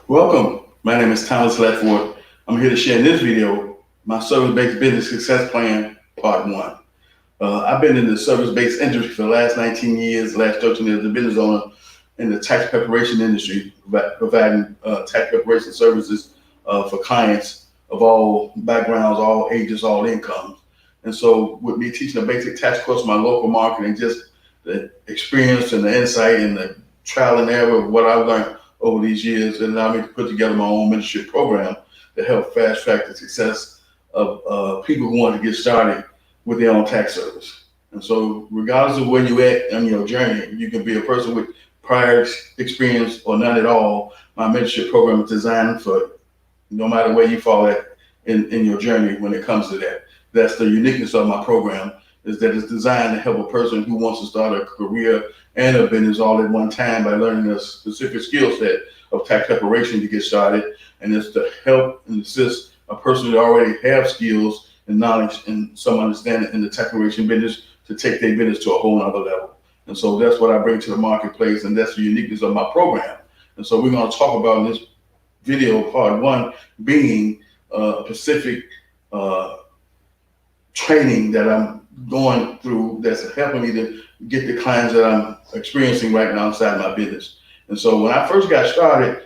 Welcome. My name is Thomas LEDFORD. I'm here to share in this video my service-based business success plan, part one. I've been in the service-based industry for the last 19 years, last 13 years as a business owner in the tax preparation industry, providing tax preparation services for clients of all backgrounds, all ages, all incomes. And so with me teaching a basic tax course in my local market and just the experience and the insight and the trial and error of what I've learned over these years, it allowed me to put together my own mentorship program to help fast track the success of people who want to get started with their own tax service. And so regardless of where you're at on your journey, you can be a person with prior experience or none at all. My mentorship program is designed for no matter where you fall at in your journey when it comes to that. That's the uniqueness of my program, is that it's designed to help a person who wants to start a career and a business all at one time by learning a specific skill set of tax preparation to get started. And it's to help and assist a person who already have skills and knowledge and some understanding in the tax preparation business to take their business to a whole nother level. And so that's what I bring to the marketplace, and that's the uniqueness of my program. And so we're going to talk about in this video, part one, being specific training that I'm going through that's helping me to get the clients that I'm experiencing right now inside my business. And so when I first got started,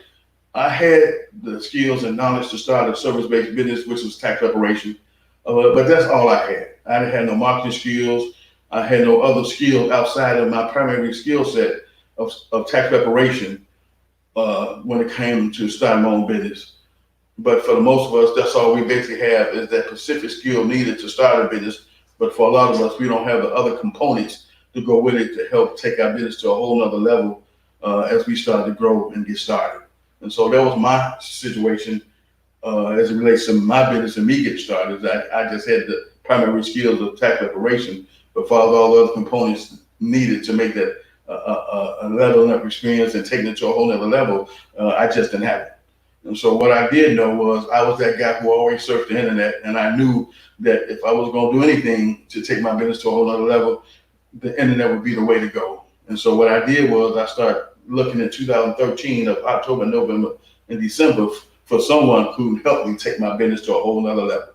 I had the skills and knowledge to start a service-based business, which was tax preparation. But that's all I had. I didn't have no marketing skills. I had no other skills outside of my primary skill set of tax preparation when it came to starting my own business. But for the most of us, that's all we basically have is that specific skill needed to start a business. But for a lot of us, we don't have the other components to go with it to help take our business to a whole nother level as we start to grow and get started. And so that was my situation as it relates to my business and me getting started. I just had the primary skills of tax preparation, but for all the other components needed to make that a level up experience and taking it to a whole nother level, I just didn't have it. And so what I did know was I was that guy who always surfed the internet, and I knew that if I was going to do anything to take my business to a whole other level, the internet would be the way to go. And so what I did was I started looking in 2013 of October, November, and December for someone who helped me take my business to a whole nother level.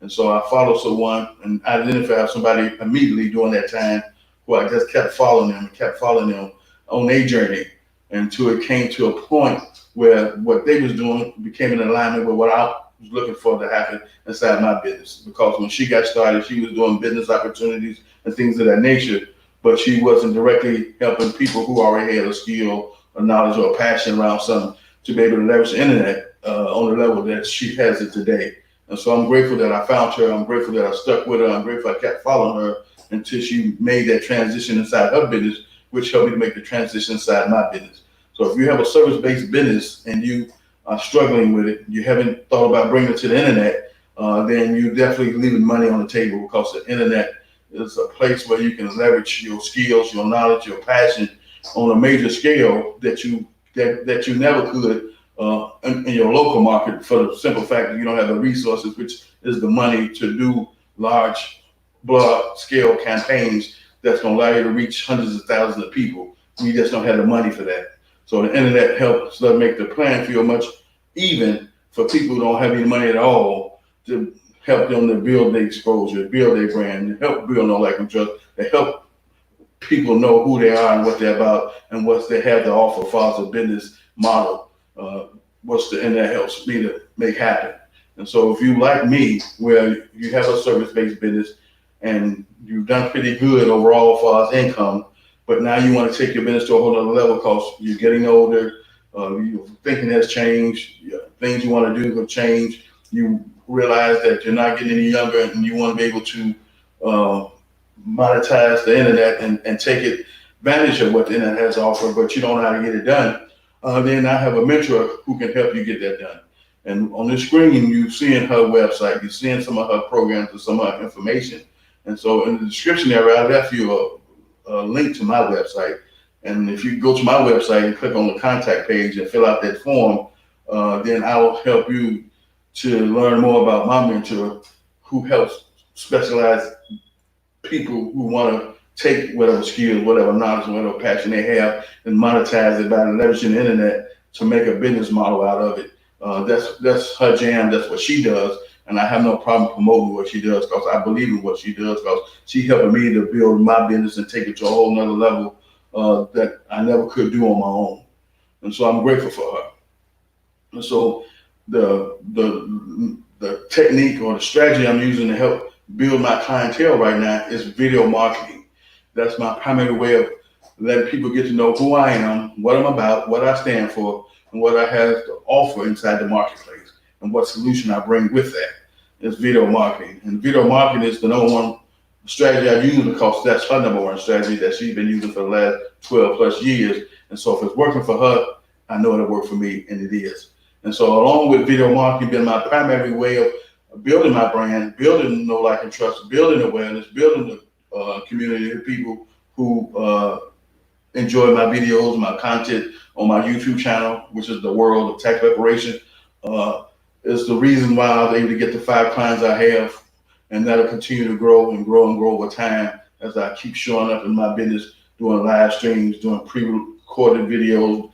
And so I followed someone and identified somebody immediately during that time who I just kept following them on their journey until it came to a point where what they was doing became in alignment with what I was looking for to happen inside my business. Because when she got started, she was doing business opportunities and things of that nature, but she wasn't directly helping people who already had a skill or knowledge or a passion around something to be able to leverage the internet on the level that she has it today. And so I'm grateful that I found her. I'm grateful that I stuck with her. I'm grateful I kept following her until she made that transition inside her business, which helped me to make the transition inside my business. So if you have a service-based business and you are struggling with it, you haven't thought about bringing it to the internet, then you're definitely leaving money on the table, because the internet is a place where you can leverage your skills, your knowledge, your passion on a major scale that you never could in your local market, for the simple fact that you don't have the resources, which is the money to do large broad scale campaigns that's going to allow you to reach hundreds of thousands of people. You just don't have the money for that. So the internet helps make the playing field much even for people who don't have any money at all, to help them to build their exposure, build their brand, to help build no like and trust, to help people know who they are and what they're about and what they have to offer as far as a business model. What's the internet helps me to make happen. And so if you like me, where you have a service-based business and you've done pretty good overall as far as income, but now you want to take your business to a whole other level because you're getting older, your thinking has changed, things you want to do have changed, you realize that you're not getting any younger and you want to be able to monetize the internet and take advantage of what the internet has to offer, but you don't know how to get it done, then I have a mentor who can help you get that done. And on the screen, you're seeing her website, you're seeing some of her programs and some of her information. And so in the description area, I left you a link to my website. And if you go to my website and click on the contact page and fill out that form, then I will help you to learn more about my mentor, who helps specialize people who want to take whatever skills, whatever knowledge, whatever passion they have and monetize it by leveraging the internet to make a business model out of it. That's her jam. That's what she does, and I have no problem promoting what she does because I believe in what she does because she helping me to build my business and take it to a whole nother level that I never could do on my own. And so I'm grateful for her. And so the technique or the strategy I'm using to help build my clientele right now is video marketing. That's my primary way of letting people get to know who I am, what I'm about, what I stand for, and what I have to offer inside the marketplace, and what solution I bring with that. Is video marketing. And video marketing is the number one strategy I use because that's her number one strategy that she's been using for the last 12 plus years. And so if it's working for her, I know it'll work for me, and it is. And so along with video marketing being my primary way of building my brand, building know, like, and trust, building awareness, building the community of people who enjoy my videos, my content on my YouTube channel, which is the World of Tax Preparation, is the reason why I was able to get the 5 clients I have, and that'll continue to grow and grow and grow over time as I keep showing up in my business, doing live streams, doing pre-recorded videos,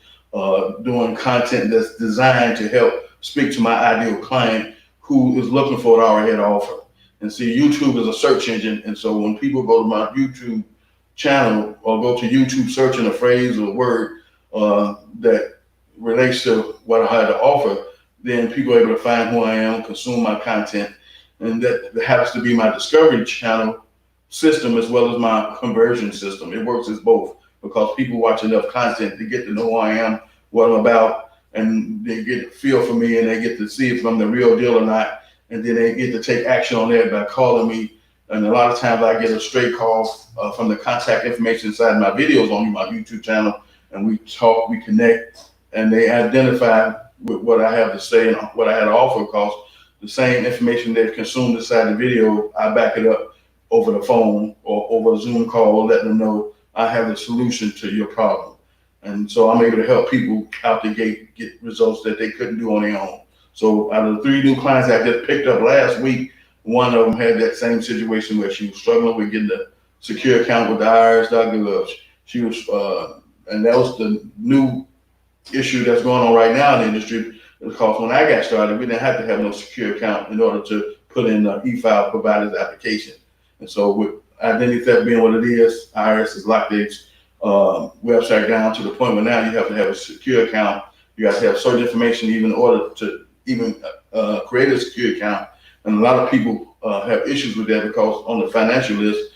doing content that's designed to help speak to my ideal client who is looking for what I already had to offer. And see, YouTube is a search engine, and so when people go to my YouTube channel or go to YouTube searching a phrase or a word that relates to what I had to offer, then people are able to find who I am, consume my content, and that happens to be my discovery channel system as well as my conversion system. It works as both because people watch enough content to get to know who I am, what I'm about, and they get a feel for me, and they get to see if I'm the real deal or not, and then they get to take action on that by calling me. And a lot of times I get a straight call from the contact information inside my videos on my YouTube channel, and we talk, we connect, and they identify with what I have to say and what I had to offer because the same information they've consumed inside the video, I back it up over the phone or over a Zoom call, letting them know I have the solution to your problem. And so I'm able to help people out the gate get results that they couldn't do on their own. So out of the 3 new clients I just picked up last week, one of them had that same situation where she was struggling with getting the secure account with the IRS.gov. She was, and that was the new issue that's going on right now in the industry, because when I got started, we didn't have to have no secure account in order to put in the e-file provider's application. And so with identity theft being what it is, IRS has locked its website down to the point where now you have to have a secure account. You have to have certain information even in order to even create a secure account. And a lot of people have issues with that because on the financial list,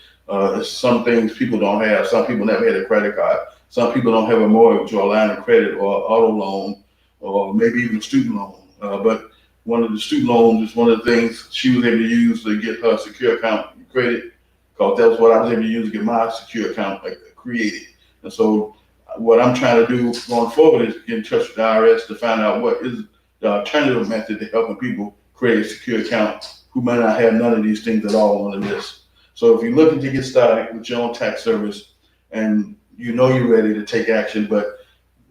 some things people don't have. Some people never had a credit card. Some people don't have a mortgage or a line of credit or auto loan or maybe even a student loan. But one of the student loans is one of the things she was able to use to get her secure account created, because that was what I was able to use to get my secure account created. And so what I'm trying to do going forward is get in touch with the IRS to find out what is the alternative method to helping people create a secure account who might not have none of these things at all on the list. So if you're looking to get started with your own tax service and you know you're ready to take action, but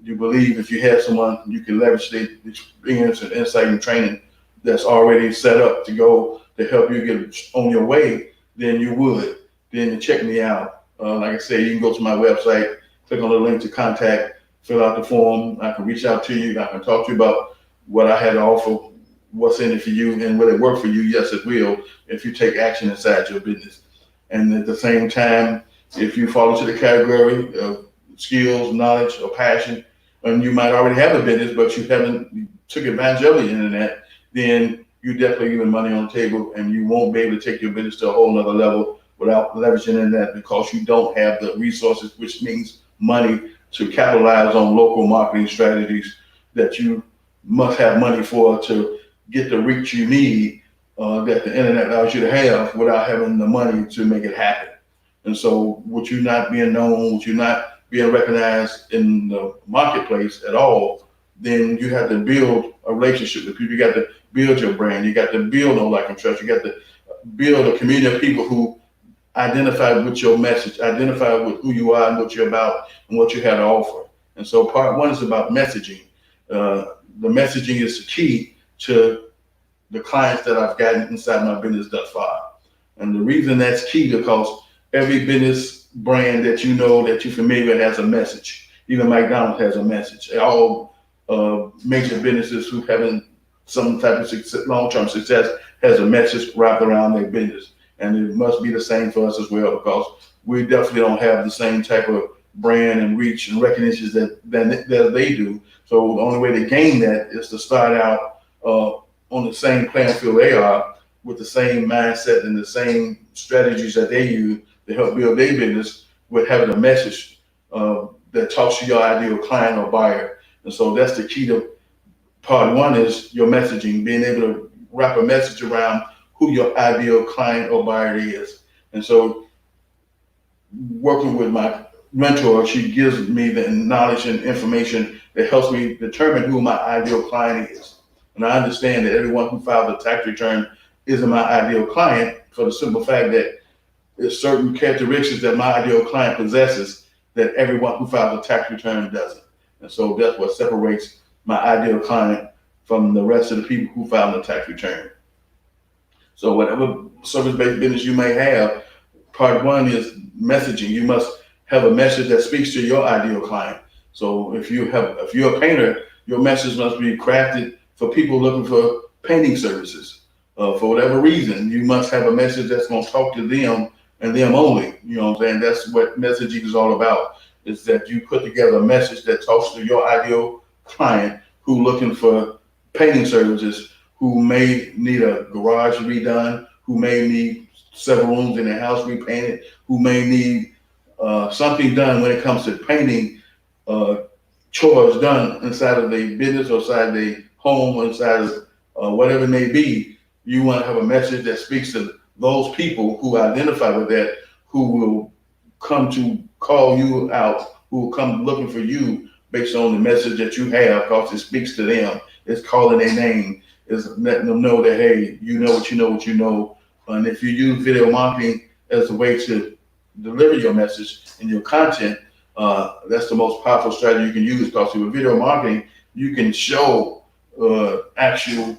you believe if you have someone you can leverage their experience and insight and training that's already set up to go to help you get on your way, then you would. Then check me out. Like I said, you can go to my website, click on the link to contact, fill out the form. I can reach out to you. I can talk to you about what I had to offer, what's in it for you, and will it work for you? Yes, it will if you take action inside your business. And at the same time, if you fall into the category of skills, knowledge, or passion, and you might already have a business, but you haven't took advantage of the internet, then you're definitely leaving money on the table, and you won't be able to take your business to a whole nother level without leveraging the internet because you don't have the resources, which means money, to capitalize on local marketing strategies that you must have money for to get the reach you need that the internet allows you to have without having the money to make it happen. And so with you not being known, with you not being recognized in the marketplace at all, then you have to build a relationship with people. You got to build your brand. You got to build know, like, and trust. You got to build a community of people who identify with your message, identify with who you are and what you're about and what you have to offer. And so part one is about messaging. The messaging is the key to the clients that I've gotten inside my business thus far. And the reason that's key because every business brand that you know that you're familiar with has a message. Even McDonald's has a message. All major businesses who having some type of success, long-term success has a message wrapped around their business. And it must be the same for us as well, because we definitely don't have the same type of brand and reach and recognition that they do. So the only way to gain that is to start out on the same playing field they are, with the same mindset and the same strategies that they use to help build their business, with having a message that talks to your ideal client or buyer. And so that's the key to part one, is your messaging, being able to wrap a message around who your ideal client or buyer is. And so working with my mentor, she gives me the knowledge and information that helps me determine who my ideal client is. And I understand that everyone who files a tax return isn't my ideal client, for the simple fact that there's certain characteristics that my ideal client possesses that everyone who files a tax return doesn't. And so that's what separates my ideal client from the rest of the people who file a tax return. So whatever service-based business you may have, part one is messaging. You must have a message that speaks to your ideal client. So if you're a painter, your message must be crafted for people looking for painting services. For whatever reason, you must have a message that's going to talk to them and them only. You know what I'm saying? That's what messaging is all about, is that you put together a message that talks to your ideal client who looking for painting services, who may need a garage redone, who may need several rooms in their house repainted, who may need something done when it comes to painting, chores done inside of their business or inside their home or inside of whatever it may be. You want to have a message that speaks to those people who identify with that, who will come to call you out, who will come looking for you based on the message that you have, because it speaks to them. It's calling their name. It's letting them know that, hey, you know what you know what you know. And if you use video marketing as a way to deliver your message and your content, that's the most powerful strategy you can use, because with video marketing, you can show actual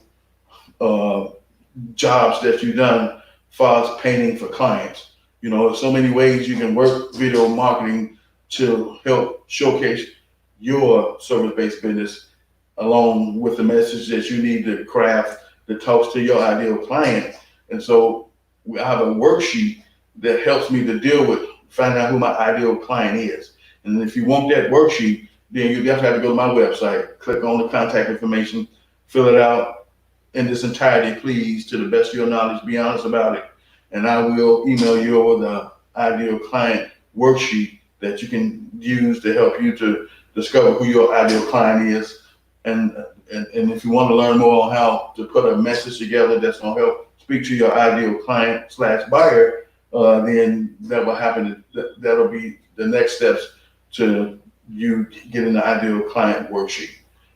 jobs that you've done as far as painting for clients. You know, there's so many ways you can work video marketing to help showcase your service-based business, along with the message that you need to craft that talks to your ideal client. And so I have a worksheet that helps me to deal with finding out who my ideal client is. And if you want that worksheet, then you definitely have to go to my website, click on the contact information, fill it out in its entirety, please, to the best of your knowledge, be honest about it. And I will email you over the ideal client worksheet that you can use to help you to discover who your ideal client is. And if you want to learn more on how to put a message together that's going to help speak to your ideal client / buyer, then that will happen. That'll be the next steps to you getting the ideal client worksheet.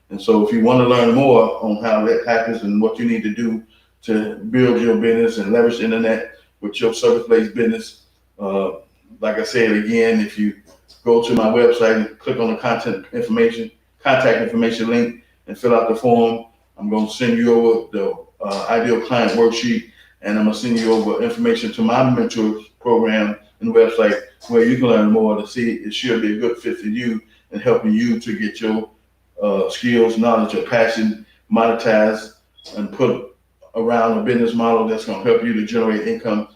And so if you want to learn more on how that happens and what you need to do to build your business and leverage the internet with your service-based business, like I said again, if you go to my website and click on the contact information link and fill out the form, I'm going to send you over the ideal client worksheet, and I'm going to send you over information to my mentor program and website, where you can learn more to see it should be a good fit for you and helping you to get your skills, knowledge, or passion monetized and put around a business model that's going to help you to generate income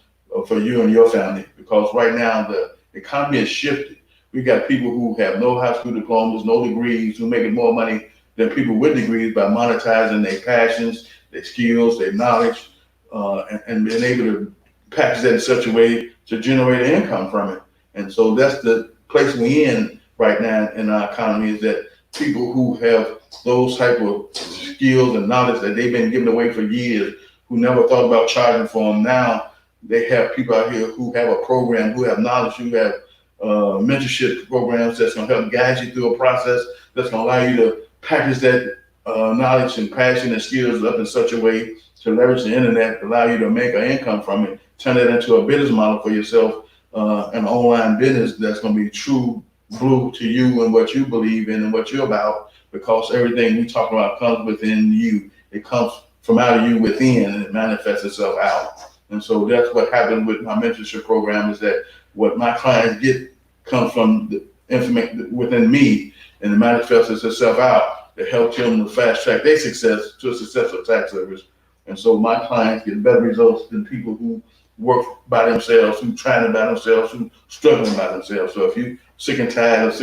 for you and your family. Because right now the economy has shifted. We got people who have no high school diplomas, no degrees, who making more money than people with degrees by monetizing their passions, their skills, their knowledge, and being able to package that in such a way to generate an income from it. And so that's the place we're in right now in our economy, is that people who have those type of skills and knowledge that they've been giving away for years, who never thought about charging for them, now they have people out here who have a program, who have knowledge, who have mentorship programs that's going to help guide you through a process that's going to allow you to package that knowledge and passion and skills up in such a way to leverage the internet, allow you to make an income from it, turn it into a business model for yourself, an online business that's going to be true blue to you and what you believe in and what you're about, because everything we talk about comes within you. It comes from out of you within, and it manifests itself out. And so that's what happened with my mentorship program, is that what my clients get comes from the information within me, and it manifests itself out. to help them to fast track their success to a successful tax service. And so my clients get better results than people who work by themselves, who trying it by themselves, who struggling by themselves. So if you sick and tired of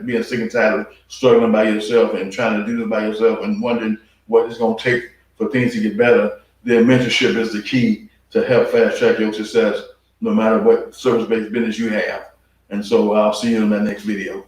being sick and tired of struggling by yourself and trying to do this by yourself and wondering what it's going to take for things to get better, then mentorship is the key to help fast track your success, no matter what service-based business you have. And so I'll see you in that next video.